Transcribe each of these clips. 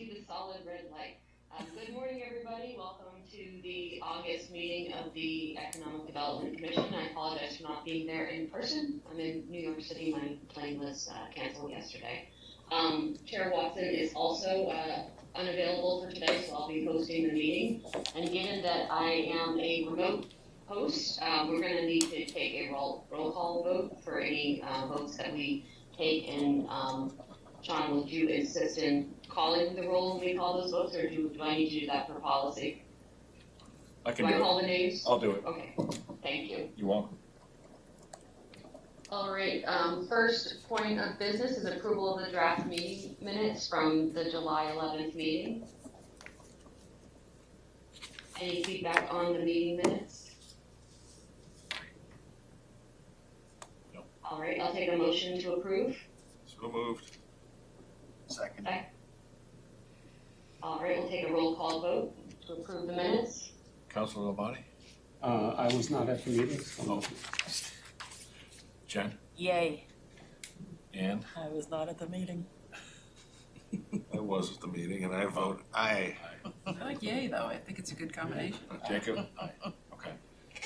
see the solid red light. Good morning, everybody. Welcome to the August meeting of the Economic Development Commission. I apologize for not being there in person. I'm in New York City. My plane was canceled yesterday. Chair Watson is also unavailable for today, so I'll be hosting the meeting. And given that I am a remote host, we're going to need to take a roll call vote for any votes that we take. And Sean, would you insist in calling the roll when we call those votes, or do I need to do that for policy? I can do do I call the names? I'll do it. Okay, thank you. You're welcome. All right, first point of business is approval of the draft meeting minutes from the July 11th meeting. Any feedback on the meeting minutes? No. All right, I'll take a motion to approve. So moved. Second. Okay. All right, we'll take a roll call vote to approve the minutes. Councilor Labonte? I was not at the meeting. So Jen? Yay. Ann? I was not at the meeting. I was at the meeting and I vote aye. I like yay though. I think it's a good combination. Jacob? Aye. Okay.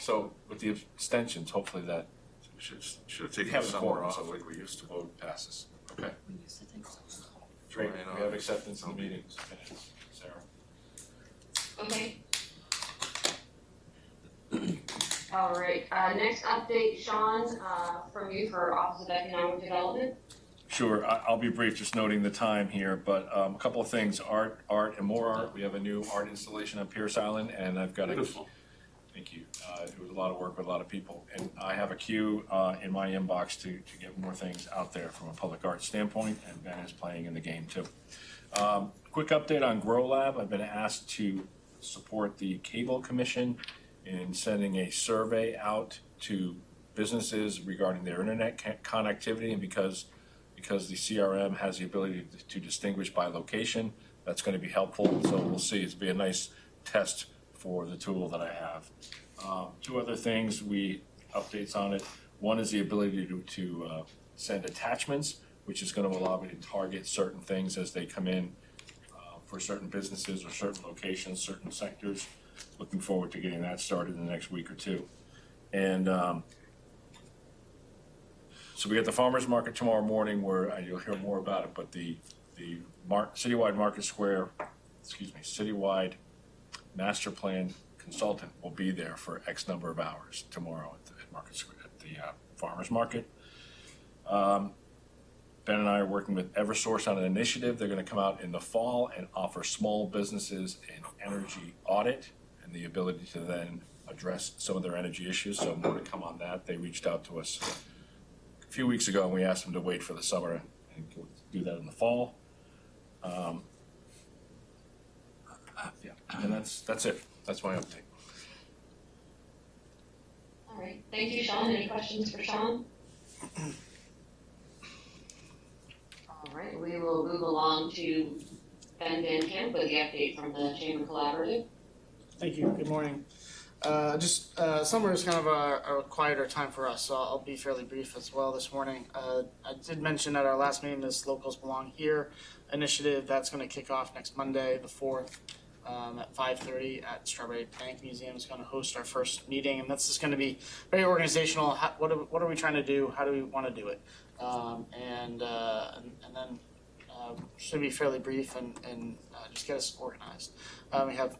So with the abstentions, hopefully that Should have we taken have the a summer quorum, off so like we used to. vote passes. Okay. We used to think so. Great. I know. We have acceptance of the meetings. Sarah? Okay. All right, next update, Sean, from you for Office of Economic Development. Sure, I'll be brief, just noting the time here, but a couple of things, art and more art. We have a new art installation on Pierce Island, and I've got beautiful. Thank you. It was a lot of work with a lot of people, and I have a queue in my inbox to get more things out there from a public art standpoint, and Ben is playing in the game too. Quick update on Grow Lab. I've been asked to support the Cable Commission in sending a survey out to businesses regarding their internet connectivity, and because the CRM has the ability to distinguish by location, that's going to be helpful. So we'll see. It'll be a nice test for the tool that I have. Two other things, updates on it. One is the ability to send attachments, which is going to allow me to target certain things as they come in for certain businesses or certain locations, certain sectors. Looking forward to getting that started in the next week or two. And so we got the farmers market tomorrow morning, where you'll hear more about it. But the citywide market square, citywide master plan consultant will be there for X number of hours tomorrow at the farmers market. Ben and I are working with Eversource on an initiative. They're going to come out in the fall and offer small businesses an energy audit and the ability to then address some of their energy issues. So more to come on that. They reached out to us a few weeks ago, and we asked them to wait for the summer and do that in the fall. Yeah, and that's it. That's my update. All right, thank you, Sean. Any questions for Sean? All right, we will move along to Ben Van Camp with the update from the Chamber Collaborative. Thank you. Good morning. Summer is kind of a quieter time for us, so I'll be fairly brief as well this morning. I did mention at our last meeting this Locals Belong Here initiative that's going to kick off next Monday, the 4th, at 5:30 at Strawberry Bank Museum. Is going to host our first meeting, and that's just going to be very organizational. What are we trying to do? How do we want to do it? And then should be fairly brief and just get us organized. We have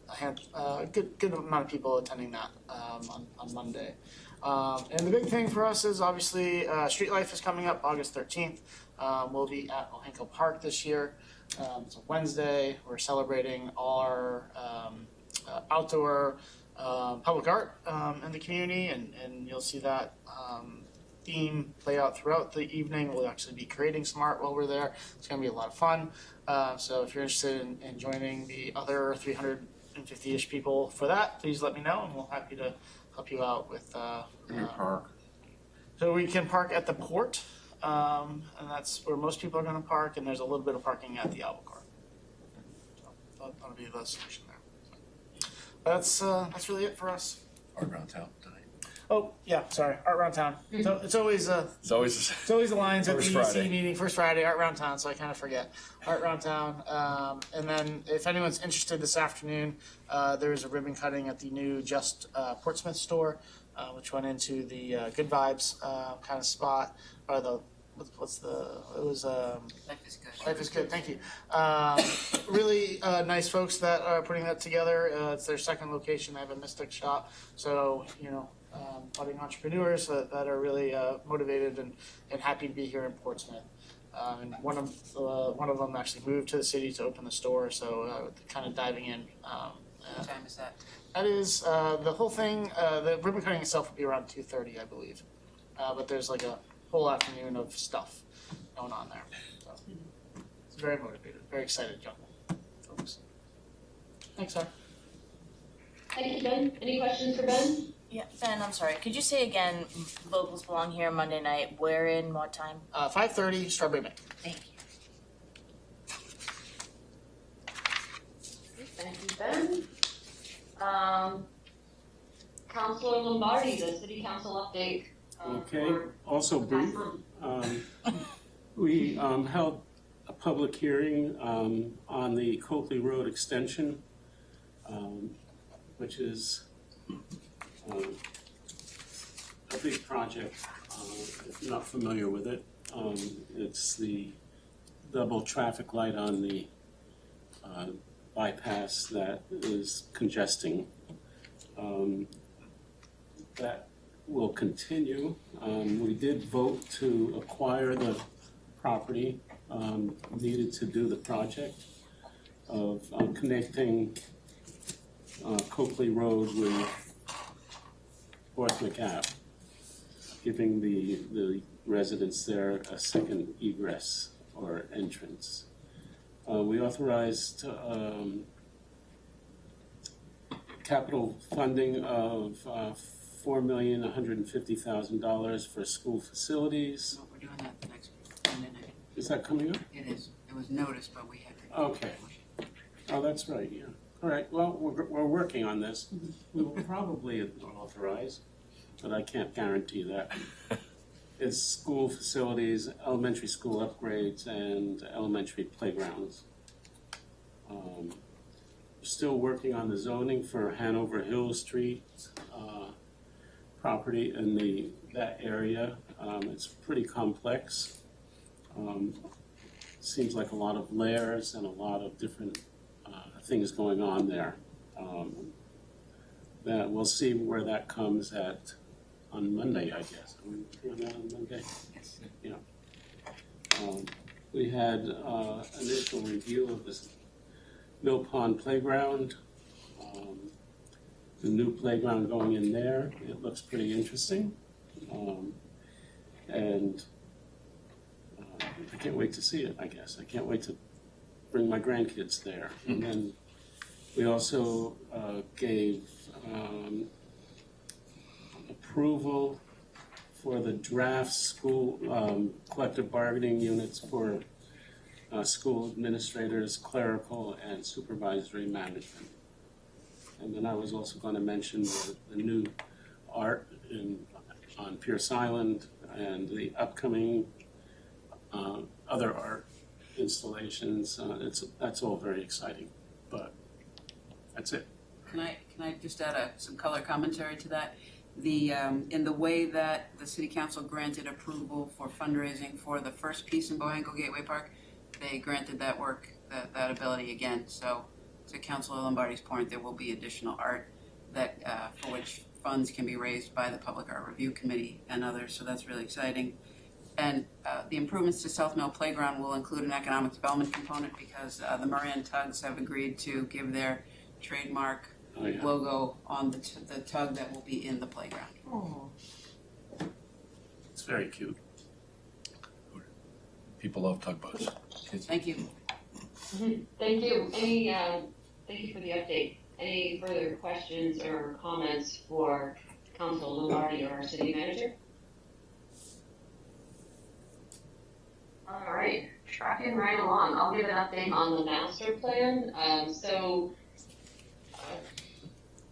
a good amount of people attending that on Monday. And the big thing for us is obviously Street Life is coming up August 13th. We'll be at Ohenko Park this year. It's a Wednesday. We're celebrating all our outdoor public art in the community, and you'll see that theme play out throughout the evening. We'll actually be creating some art while we're there. It's going to be a lot of fun. So if you're interested in joining the other 350-ish people for that, please let me know, and we'll happy to help you out with. Park. So we can park at the port, and that's where most people are going to park. And there's a little bit of parking at the Albacore. So that'll be the solution there. That's really it for us. Art around town tonight. Oh, yeah, sorry, Art Round Town. So it's always It's always, It's always the Lions at the First EC Friday. meeting, first Friday, Art Round Town, so I kind of forget. Art Round Town. And then if anyone's interested this afternoon, there is a ribbon cutting at the new Just Portsmouth store, which went into the Good Vibes kind of spot, or the, it was, Life is good. Life is good, thank you. Really nice folks that are putting that together. It's their second location. They have a Mystic shop. So, budding entrepreneurs that are really motivated and happy to be here in Portsmouth. And one of them actually moved to the city to open the store. So kind of diving in. What time is that? That is the whole thing. The ribbon cutting itself will be around 2:30, I believe. But there's like a whole afternoon of stuff going on there. So it's very motivated, very excited young folks. Thanks, sir. Thank you, Ben. Any questions for Ben? Yeah, Ben, I'm sorry. Could you say again, Locals Belong Here Monday night, where in, what time? 5:30, Strawberry Bank. Thank you. Thank you, Ben. Councilor Lombardi, the city council update. Okay, for also the brief. past month. We held a public hearing on the Coakley Road extension, which is a big project. If you're not familiar with it, it's the double traffic light on the bypass that is congesting. That will continue. We did vote to acquire the property needed to do the project of connecting Coakley Road with Portsmouth Ave, giving the residents there a second egress or entrance. We authorized capital funding of $4,150,000 for school facilities. No, we're doing that the next Monday night. Is that coming up? It is. It was noticed, but we had. Okay. Oh, that's right, yeah. All right, well, we're working on this. We will probably authorize, but I can't guarantee that. It's school facilities, elementary school upgrades, and elementary playgrounds. Still working on the zoning for Hanover Hill Street property in that area. It's pretty complex. Seems like a lot of layers and a lot of different things going on there. That we'll see where that comes at on Monday, I guess. Are we working on that on Monday? Yes. Yeah. We had initial review of this Mill Pond Playground. The new playground going in there, it looks pretty interesting. And I can't wait to see it, I guess. I can't wait to bring my grandkids there. And then we also gave approval for the draft school collective bargaining units for school administrators, clerical, and supervisory management. And then I was also going to mention the new art on Pierce Island and the upcoming other art installations. That's all very exciting, but that's it. Can I just add some color commentary to that? In the way that the city council granted approval for fundraising for the first piece in Bohangle Gateway Park, they granted that work, that ability again. So to Councilor Lombardi's point, there will be additional art that for which funds can be raised by the Public Art Review Committee and others. So that's really exciting. And the improvements to South Mill Playground will include an economic development component because the Moran Tugs have agreed to give their trademark logo on the tug that will be in the playground. Oh. It's very cute. People love tugboats. Kids. Thank you. Thank you. Thank you for the update. Any further questions or comments for Council Lombardi or our city manager? All right, tracking right along. I'll give an update on the master plan.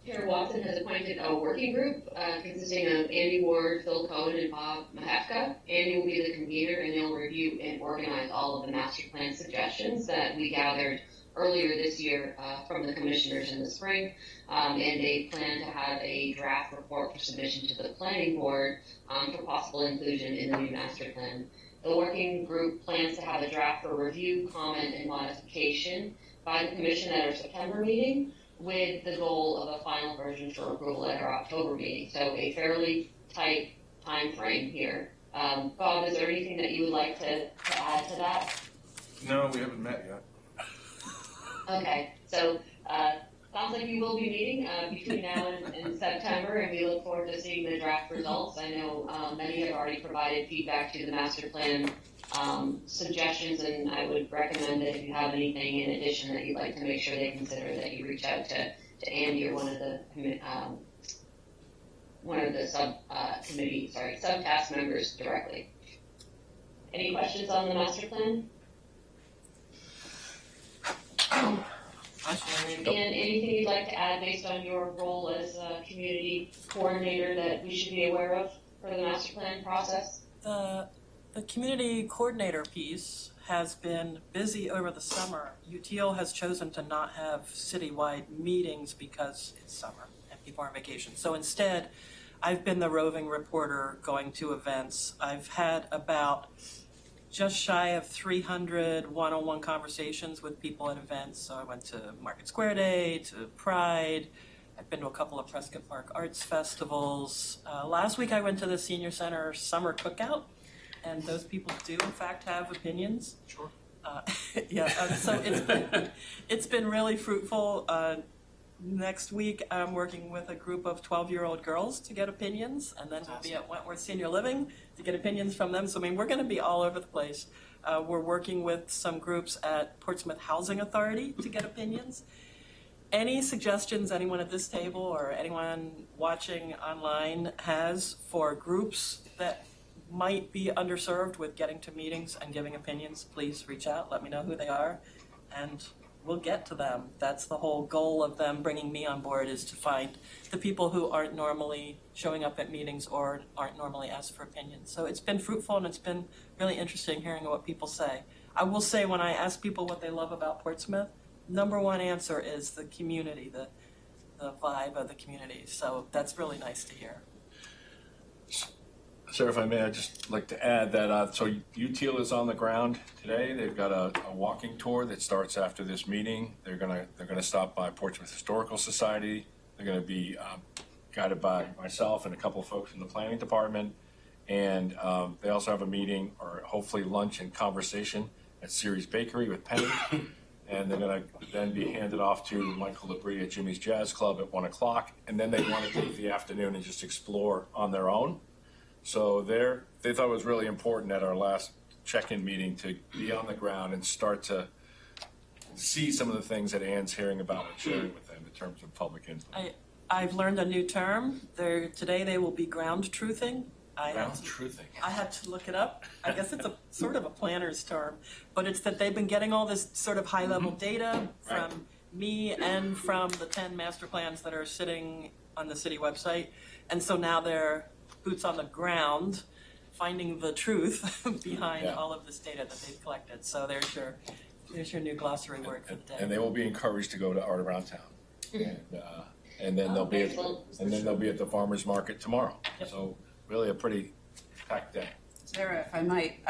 Chair Watson has appointed a working group consisting of Andy Ward, Phil Cohen, and Bob Mahefka. Andy will be the convener, and they'll review and organize all of the master plan suggestions that we gathered earlier this year from the commissioners in the spring, and they plan to have a draft report for submission to the planning board for possible inclusion in the new master plan. The working group plans to have a draft for review, comment, and modification by the commission at our September meeting, with the goal of a final version for approval at our October meeting. So a fairly tight time frame here. Bob, is there anything that you would like to add to that? No, we haven't met yet. Okay, so sounds like you will be meeting between now and September, and we look forward to seeing the draft results. I know many have already provided feedback to the master plan suggestions, and I would recommend that if you have anything in addition that you'd like to make sure they consider, that you reach out to Andy or one of the subtask members directly. Any questions on the master plan? And anything you'd like to add based on your role as a community coordinator that we should be aware of for the master plan process? The community coordinator piece has been busy over the summer. UTL has chosen to not have citywide meetings because it's summer and people are on vacation. So instead, I've been the roving reporter going to events. I've had about just shy of 300 one-on-one conversations with people at events. So I went to Market Square Day, to Pride. I've been to a couple of Prescott Park Arts Festivals. Last week I went to the Senior Center Summer Cookout, and those people do in fact have opinions. Sure. So it's been really fruitful. Next week I'm working with a group of 12-year-old girls to get opinions, and then we'll be at Wentworth Senior Living to get opinions from them. So I mean, we're going to be all over the place. We're working with some groups at Portsmouth Housing Authority to get opinions. Any suggestions anyone at this table or anyone watching online has for groups that might be underserved with getting to meetings and giving opinions, please reach out, let me know who they are, and we'll get to them. That's the whole goal of them bringing me on board, is to find the people who aren't normally showing up at meetings or aren't normally asked for opinions. So it's been fruitful, and it's been really interesting hearing what people say. I will say, when I ask people what they love about Portsmouth, number one answer is the community, the vibe of the community. So that's really nice to hear. Sir, if I may, I'd just like to add that, so UTL is on the ground today. They've got a walking tour that starts after this meeting. They're gonna stop by Portsmouth Historical Society. They're gonna be guided by myself and a couple of folks in the planning department. And they also have a meeting, or hopefully lunch and conversation, at Ceres Bakery with Penny. And they're gonna then be handed off to Michael Labrie at Jimmy's Jazz Club at 1 o'clock. And then they want to take the afternoon and just explore on their own. So they thought it was really important at our last check-in meeting to be on the ground and start to see some of the things that Ann's hearing about and sharing with them in terms of public input. I've learned a new term. Today they will be ground truthing. Ground truthing. I had to look it up. I guess it's a sort of a planner's term, but it's that they've been getting all this sort of high-level data from me and from the 10 master plans that are sitting on the city website, and so now they're boots on the ground, finding the truth behind all of this data that they've collected. So there's your new glossary word for the day. And they will be encouraged to go to Art Around Town, and then they'll be at the farmers market tomorrow. Yep. So really a pretty packed day. Sarah, if I might,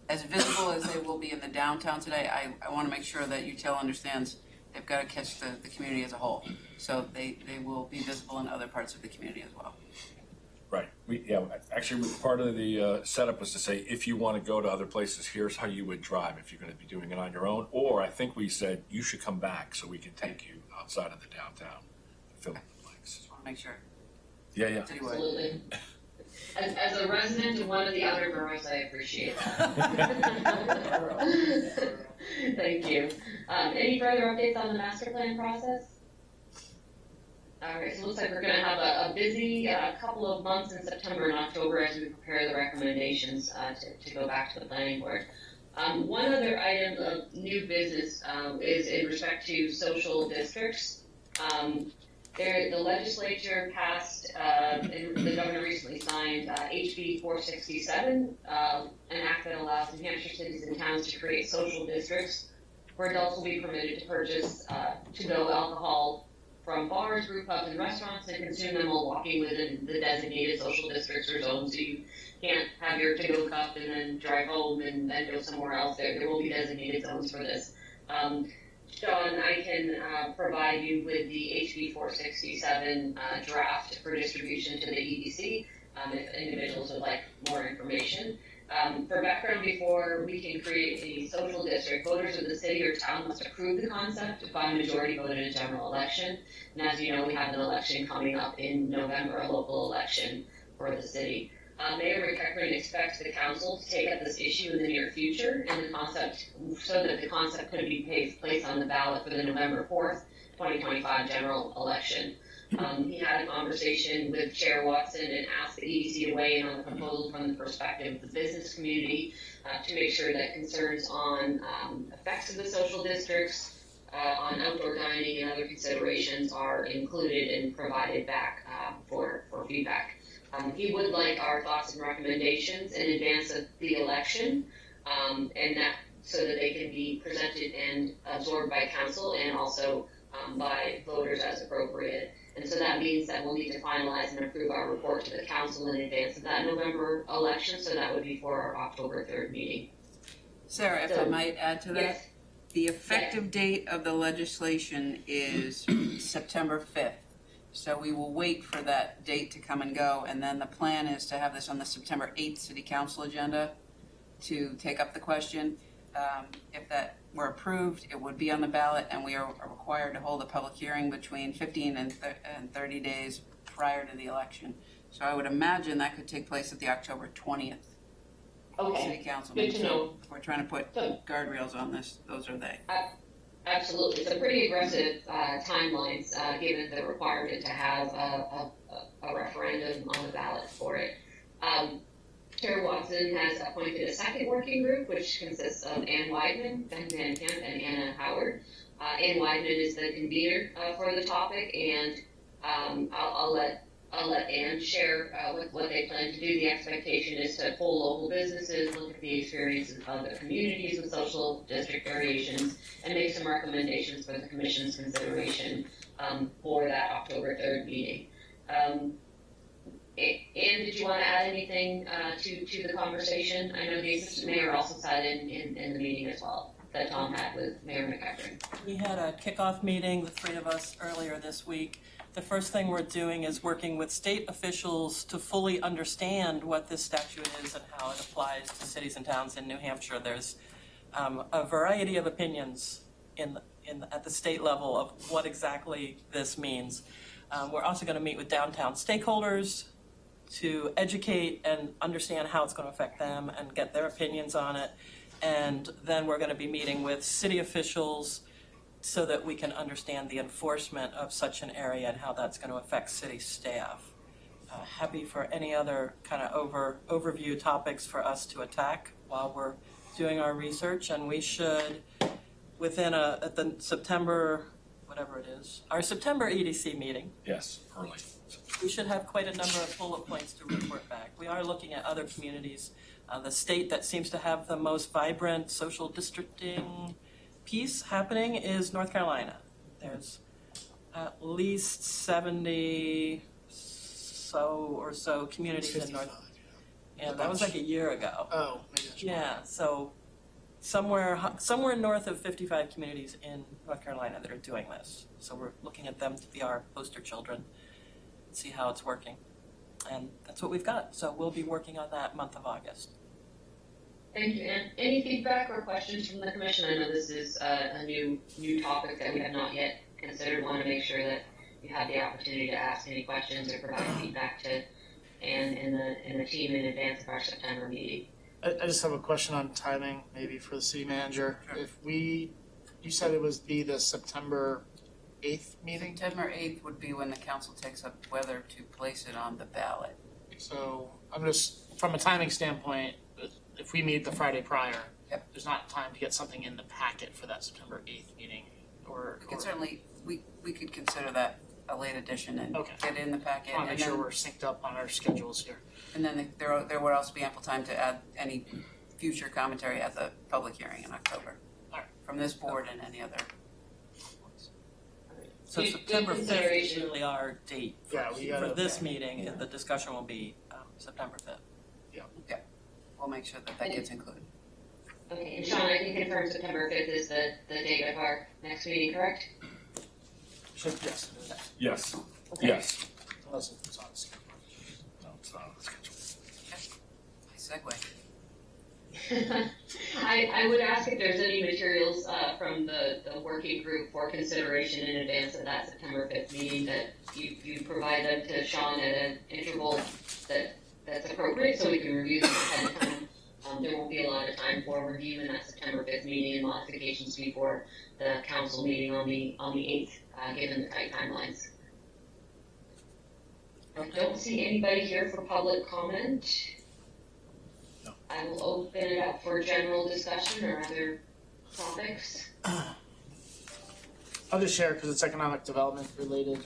as visible as they will be in the downtown today, I want to make sure that UTL understands they've got to catch the community as a whole. So they will be visible in other parts of the community as well. Right. Actually, part of the setup was to say, if you want to go to other places, here's how you would drive if you're going to be doing it on your own. Or I think we said you should come back so we can take you outside of the downtown to fill in the blanks. Just want to make sure. Yeah. Absolutely. As a resident of one of the outer boroughs, I appreciate that. Thank you. Any further updates on the master plan process? All right, so it looks like we're going to have a busy couple of months in September and October as we prepare the recommendations to go back to the planning board. One other item of new business is in respect to social districts. The legislature passed, and the governor recently signed, HB 467, an act that allows New Hampshire cities and towns to create social districts where adults will be permitted to purchase to-go alcohol from bars, brew pubs, and restaurants and consume them while walking within the designated social districts or zones. So you can't have your to-go cup and then drive home and then go somewhere else. There will be designated zones for this. Sean, I can provide you with the HB 467 draft for distribution to the EDC if individuals would like more information. For background, before we can create a social district, voters of the city or town must approve the concept by majority vote in a general election. And as you know, we have an election coming up in November, a local election for the city. Mayor McEachran expects the council to take up this issue in the near future and the concept, so that the concept could be placed on the ballot for the November 4th, 2025 general election. He had a conversation with Chair Watson and asked the EDC to weigh in on the proposal from the perspective of the business community to make sure that concerns on effects of the social districts, on outdoor dining and other considerations are included and provided back for feedback. He would like our thoughts and recommendations in advance of the election, and that so that they can be presented and absorbed by council and also by voters as appropriate. And so that means that we'll need to finalize and approve our report to the council in advance of that November election. So that would be for our October 3rd meeting. Sarah, if I might add to that, Yes. the effective date of the legislation is September 5th. So we will wait for that date to come and go, and then the plan is to have this on the September 8th City Council agenda to take up the question. If that were approved, it would be on the ballot, and we are required to hold a public hearing between 15 and 30 days prior to the election. So I would imagine that could take place at the October 20th Okay. City Council Good meeting. to know. So if we're trying to put guardrails on this, those are they. Absolutely. It's a pretty aggressive timelines, given the requirement to have a referendum on the ballot for it. Chair Watson has appointed a second working group, which consists of Ann Weidman, Ben Van Camp, and Anna Howard. Ann Weidman is the convener for the topic, and I'll let Ann share what they plan to do. The expectation is to poll local businesses, look at the experiences of other communities with social district variations, and make some recommendations for the commission's consideration for that October 3rd meeting. Ann, did you want to add anything to the conversation? I know the assistant mayor also sat in the meeting as well that Tom had with Mayor McEachran. We had a kickoff meeting, the three of us, earlier this week. The first thing we're doing is working with state officials to fully understand what this statute is and how it applies to cities and towns in New Hampshire. There's a variety of opinions at the state level of what exactly this means. We're also going to meet with downtown stakeholders to educate and understand how it's going to affect them and get their opinions on it. And then we're going to be meeting with city officials so that we can understand the enforcement of such an area and how that's going to affect city staff. Happy for any other kind of overview topics for us to attack while we're doing our research. And we should, within at the September, whatever it is, our September EDC meeting, Yes, early. we should have quite a number of bullet points to report back. We are looking at other communities. The state that seems to have the most vibrant social districting piece happening is North Carolina. There's at least 70 or so communities in North. Yeah, that was like a year ago. Oh, maybe that's Yeah, so somewhere north of 55 communities in North Carolina that are doing this. So we're looking at them to be our poster children, see how it's working. And that's what we've got. So we'll be working on that month of August. Thank you. And any feedback or questions from the commission? I know this is a new topic that we have not yet considered. Want to make sure that you have the opportunity to ask any questions or provide feedback to Ann and the team in advance of our September meeting. I just have a question on timing, maybe for the city manager. If you said it was be the September 8th meeting? September 8th would be when the council takes up whether to place it on the ballot. So I'm just, from a timing standpoint, if we meet the Friday prior, Yep. there's not time to get something in the packet for that September 8th meeting, or We could certainly, we could consider that a late addition and Okay. get it in the packet. I want to And make sure then- we're synced up on our schedules here. And then there will also be ample time to add any future commentary at the public hearing in October. Alright. From this board and any other. So Good September 5th is consideration. really our date Yeah, we gotta. for this meeting, and the discussion will be September 5th. We'll make sure that gets included. Okay, and Sean, I can confirm September 5th is the date of our next meeting, correct? Yes, Yes, Okay. yes. unless it's on the schedule. No, it's not on the schedule. Nice segue. I would ask if there's any materials from the working group for consideration in advance of that September 5th meeting that you provide them to Sean at an interval that's appropriate so we can review them ahead of time. There won't be a lot of time for review in that September 5th meeting and modifications before the council meeting on the 8th, given the tight timelines. I don't see anybody here for public comment. No. I will open it up for general discussion or other topics. I'll just share because it's economic development related.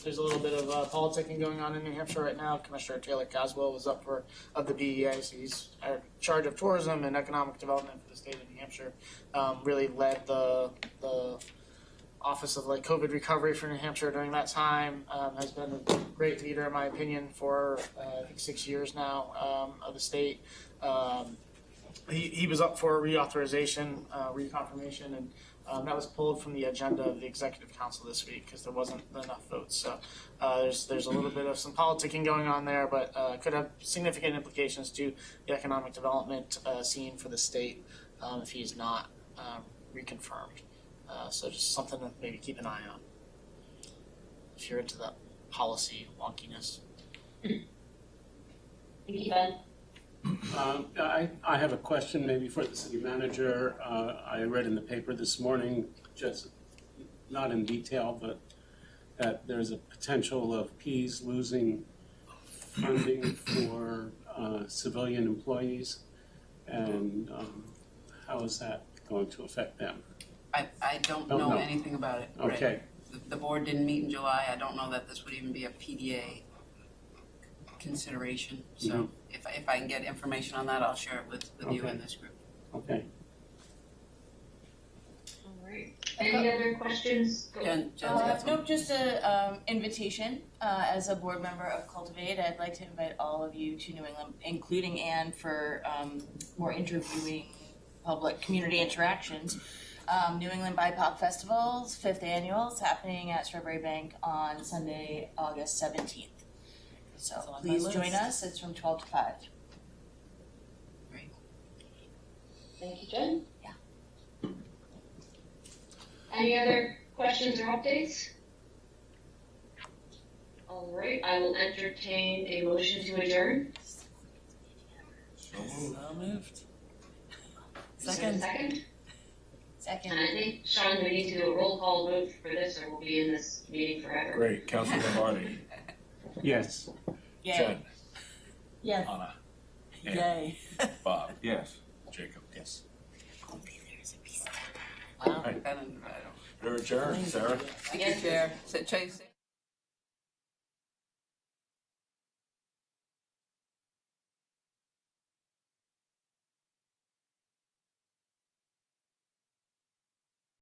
There's a little bit of politicking going on in New Hampshire right now. Commissioner Taylor Caswell was up for of the BEA, so he's in charge of tourism and economic development for the state of New Hampshire. Really led the Office of COVID recovery for New Hampshire during that time. Has been a great leader in my opinion for I think 6 years now of the state. He was up for reauthorization, reconfirmation, and that was pulled from the agenda of the executive council this week because there wasn't enough votes. So there's a little bit of some politicking going on there, but could have significant implications to the economic development scene for the state if he's not reconfirmed. So just something to maybe keep an eye on if you're into that policy wonkiness. Thank you, Ben. I have a question maybe for the city manager. I read in the paper this morning, just not in detail, but that there's a potential of Pease losing funding for civilian employees. And how is that going to affect them? I don't Don't know know. anything about it. Right. Okay, The board didn't meet in July. I don't know that this would even be a PDA consideration. So if I can get information on that, I'll share it with you Okay. in this group. okay. All right. Any other questions? Go. Jen's got some. Nope, just a invitation. As a board member of Cultivate, I'd like to invite all of you to New England, including Anne, for more interviewing public community interactions. New England BIPOC Festival's 5th annual is happening at Strawberry Bank on Sunday, August 17th. So It's on my please join list. us. It's from 12 to 5. Thank you, Jen. Yeah. Any other questions or updates? All right, I will entertain a motion to adjourn. So moved. So moved. Is there a Second. Second. And Second. I think, Sean, we need to do a roll call vote for this or we'll be in this meeting forever. Great. Councilor Lombardi, Yes. Yay. Jen, Yes. Anna, Yay. Bob, Yes. Jacob. Yes. Wow. I don't. You're adjourned, Sarah. Thank you, Chair. So, Chase.